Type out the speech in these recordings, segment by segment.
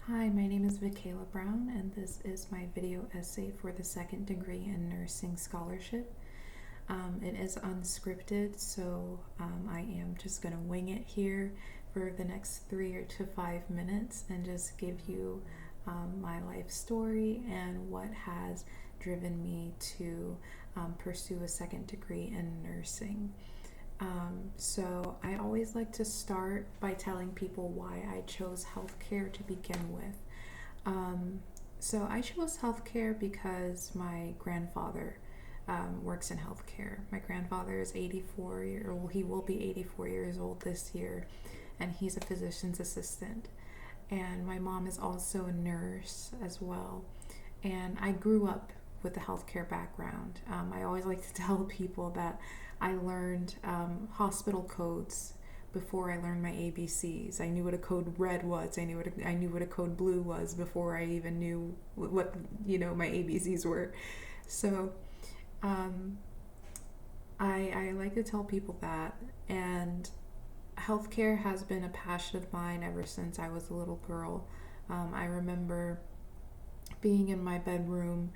Hi, my name is Michaela Brown, and this is my video essay for the second degree in nursing scholarship. It is unscripted, so I am just going to wing it here for the next 3 to 5 minutes and just give you my life story and what has driven me to pursue a second degree in nursing. So I always like to start by telling people why I chose healthcare to begin with. Um, so I chose healthcare because my grandfather works in healthcare. My grandfather is 84 year old. He will be 84 years old this year, and he's a physician's assistant. And my mom is also a nurse as well. And I grew up with a healthcare background. I always like to tell people that I learned hospital codes before I learned my ABCs. I knew what a code red was. I knew what a code blue was before I even knew what my ABCs were. So um, I like to tell people that, and healthcare has been a passion of mine ever since I was a little girl. I remember being in my bedroom,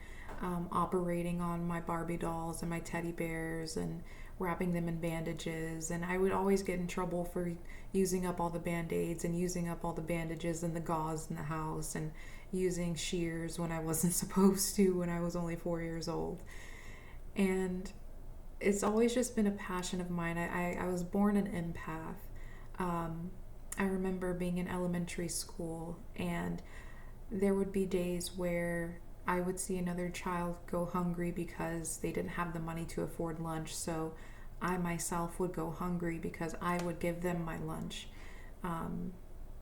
operating on my Barbie dolls and my teddy bears and wrapping them in bandages. And I would always get in trouble for using up all the band aids and using up all the bandages and the gauze in the house and using shears when I wasn't supposed to when I was only 4 years old. And it's always just been a passion of mine. I was born an empath. Um, I remember being in elementary school, and there would be days where I would see another child go hungry because they didn't have the money to afford lunch. So I myself would go hungry because I would give them my lunch um,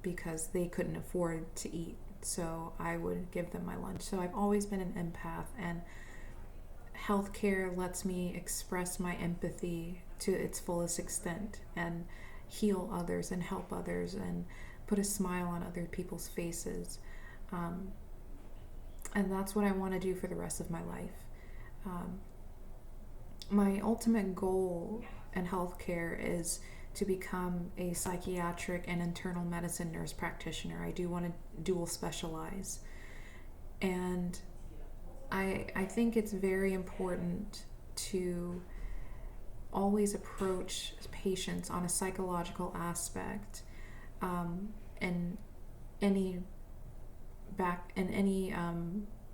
because they couldn't afford to eat. So I would give them my lunch. So I've always been an empath, and healthcare lets me express my empathy to its fullest extent and heal others and help others and put a smile on other people's faces. Um, and that's what I want to do for the rest of my life. Um, my ultimate goal in healthcare is to become a psychiatric and internal medicine nurse practitioner. I do want to dual specialize. And I think it's very important to always approach patients on a psychological aspect um, in any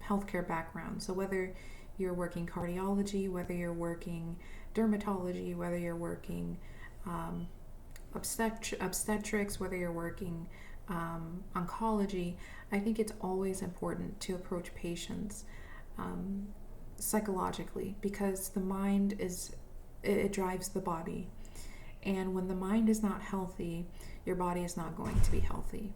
healthcare background. So whether you're working cardiology, whether you're working dermatology, whether you're working um, obstetrics, whether you're working oncology, I think it's always important to approach patients um, psychologically, because the mind it drives the body, and when the mind is not healthy, your body is not going to be healthy.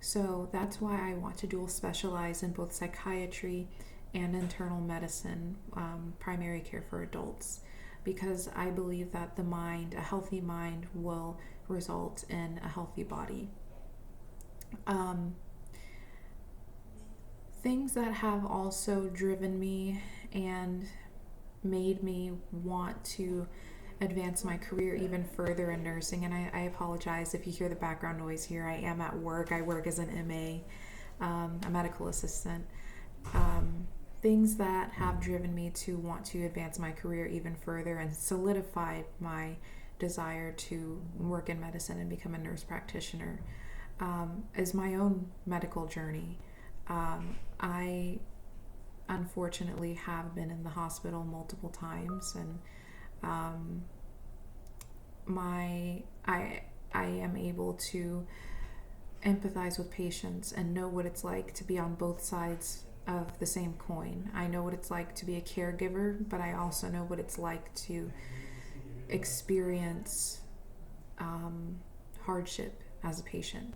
So that's why I want to dual specialize in both psychiatry and internal medicine, primary care for adults, because I believe that a healthy mind, will result in a healthy body. Um, Things that have also driven me and made me want to advance my career even further in nursing. And I apologize if you hear the background noise here. I am at work. I work as an MA, a medical assistant. Um, Things that have driven me to want to advance my career even further and solidified my desire to work in medicine and become a nurse practitioner is my own medical journey. I unfortunately have been in the hospital multiple times, and um, my I am able to empathize with patients and know what it's like to be on both sides of the same coin. I know what it's like to be a caregiver, but I also know what it's like to experience um, hardship as a patient.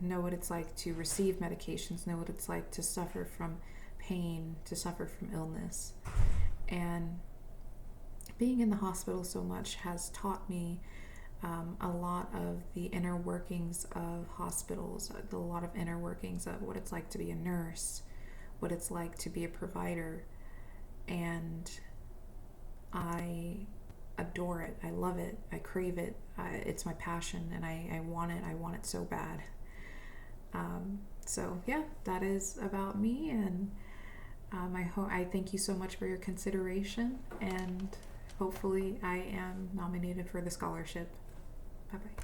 Know what it's like to receive medications, know what it's like to suffer from pain, to suffer from illness. And being in the hospital so much has taught me a lot of the inner workings of hospitals, a lot of inner workings of what it's like to be a nurse, what it's like to be a provider. And I adore it. I love it. I crave it. It's my passion, and I want it. I want it so bad. So yeah, that is about me, and I thank you so much for your consideration, and hopefully I am nominated for the scholarship. Bye bye.